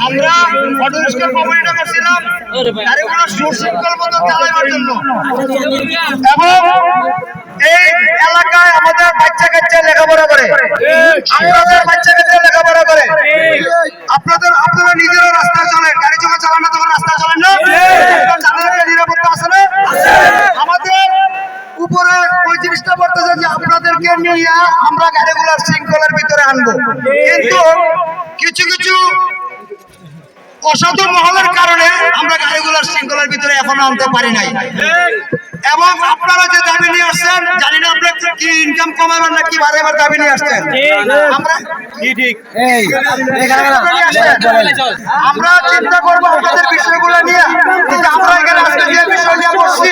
আমরা ফটোস্কার কমিটিটা করছিলাম গাড়িগুলো সুশৃঙ্খল মতো চালানোর জন্য, এবং এই এলাকায় আমাদের বাচ্চা কাচ্চা লেখাপড়া করে, আপনাদের বাচ্চা কাচ্চা লেখাপড়া করে, আপনারা নিজেরা রাস্তা চলেন, গাড়ি যখন চালান না তখন রাস্তা চলেন না, চালানোর নিরাপত্তা আছে না? আমাদের উপরে ওই জিনিসটা বলতেছে যে আপনাদেরকে নিয়ে আমরা গাড়িগুলোর শৃঙ্খলার ভিতরে আনবো, কিন্তু কিছু কিছু অসাধু মহলের কারণে আমরা গাড়িগুলোর শৃঙ্খলার ভিতরে এখনো আনতে পারি নাই। এবং আপনারা যে দাবি নিয়ে আসছেন, জানি না আপনার কি ইনকাম কমাবেন না কি বারবার দাবি নিয়ে আসছেন, আমরা চিন্তা করবো আপনাদের বিষয়গুলো নিয়ে, কিন্তু আমরা এখানে আজকে যে বিষয় নিয়ে বসছি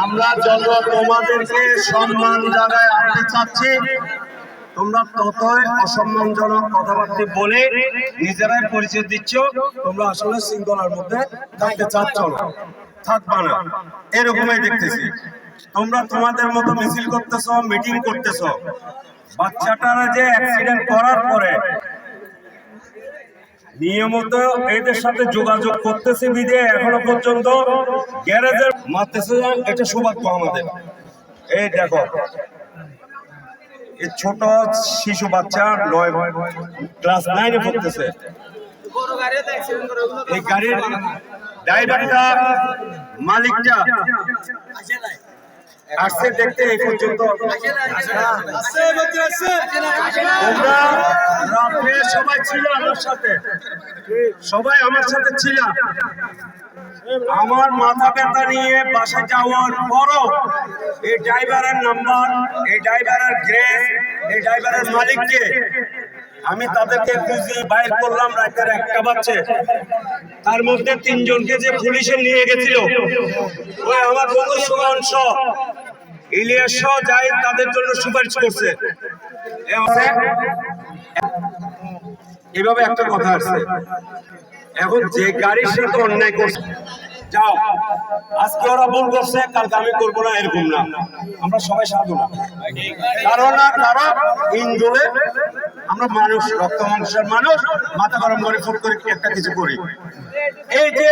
আমরা যত তোমাদেরকে সম্মান জানায় আনতে চাচ্ছি, তোমরা ততই অসম্মানজনক কথাবার্তা বলে নিজেরাই পরিচয় দিচ্ছ তোমরা আসলে শৃঙ্খলার মধ্যে থাকতে চাচ্ছ না, থাকবা না, এরকমই দেখতেছি। তোমরা তোমাদের মতো মিছিল করতেছ, মিটিং করতেছ, বাচ্চাটারা যে অ্যাক্সিডেন্ট করার পরে নিয়মিত এদের সাথে যোগাযোগ করতেছে বিধে এখনো পর্যন্ত গ্যারেজের মারতেছে, এটা সৌভাগ্য আমাদের। এই দেখো এই ছোট শিশু বাচ্চা ক্লাস 9-এ পড়তেছে, এই গাড়ির ড্রাইভারটা মালিকটা আসছে দেখতে এই পর্যন্ত সবাই ছিল আমার সাথে, সবাই আমার সাথে ছিল। আমার মাথা ব্যথা নিয়ে বাসা যাওয়ার পরও এই ড্রাইভারের নাম্বার, এই ড্রাইভারের গ্রেস, এই ড্রাইভারের মালিককে আমি তাদেরকে খুঁজে বাইর করলাম। রাতের 1টা বাজছে, তার মধ্যে 3 জনকে যে পুলিশে নিয়ে গেছিল, ওই আমার বন্ধু সুমন ইলিয়াস যাই তাদের জন্য সুপারিশ করছে। এভাবে একটা কথা আছে, এখন যে গাড়ির সাথে অন্যায় করছে, যাও আজকে ওরা ভুল করছে কালকে আমি করবো না, এরকম না। আমরা সবাই সাধু না, কারণ ইন্দোলে আমরা মানুষ, রক্ত মাংসের মানুষ, মাথা গরম করে ফুট করে একটা কিছু করি। এই যে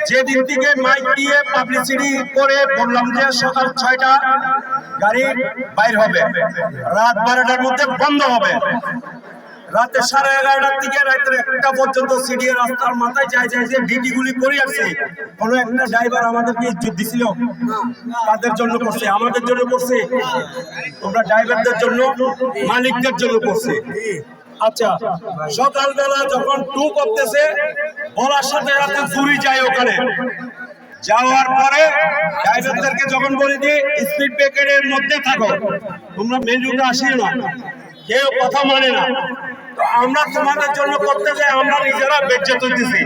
যেদিন থেকে মাইক দিয়ে পাবলিসিটি করে বললাম যে সকাল 6টা গাড়ি বাইর হবে, রাত 12টার মধ্যে বন্ধ হবে, রাতে 11:30টার থেকে রাতের 1টা পর্যন্ত সিডিএ রাস্তার মাথায় যায় যে ডিটিগুলি করে আসছে। কোনো একটা ড্রাইভার আমাদেরকে ইজ্জত দিছিল, তাদের জন্য করছে, আমাদের জন্য করছে, তোমরা ড্রাইভারদের জন্য, মালিকদের জন্য করছে। আচ্ছা, সকালবেলা যখন 2 করতেছে বলার সাথে রাতে চুরি যায়, ওখানে যাওয়ার পরে ড্রাইভারদেরকে যখন বলি যে স্পিড ব্রেকারের মধ্যে থাকো, তোমরা মেন রুটে আসিও না, কেউ কথা মানে না। তো আমরা তোমাদের জন্য করতে যাই, আমরা নিজেরা বেজ্জত হইতেছি।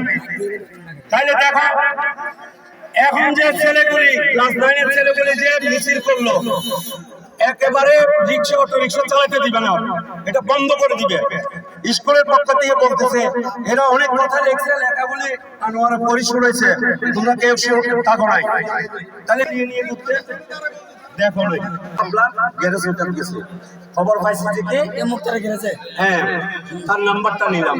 তাইলে দেখো এখন যে ছেলেগুলি ক্লাস 9-এর ছেলেগুলি যে মিছিল করলো, একেবারে রিক্সা অটো রিক্সা চালাতে দিবে না, এটা বন্ধ করে দিবে। স্কুলের পক্ষ থেকে বলতেছে, এরা অনেক কথা লিখছে, লেখাগুলি আনোয়ারা পরিষ্কার হয়েছে, তোমরা কেউ থাকো নাই, তাহলে নিয়ে ঘুরতে দেখো নাই। আমরা গ্যারেজে গেছি, খবর পাইছি যে কি মুক্তারে গেছে, হ্যাঁ তার নাম্বারটা নিলাম।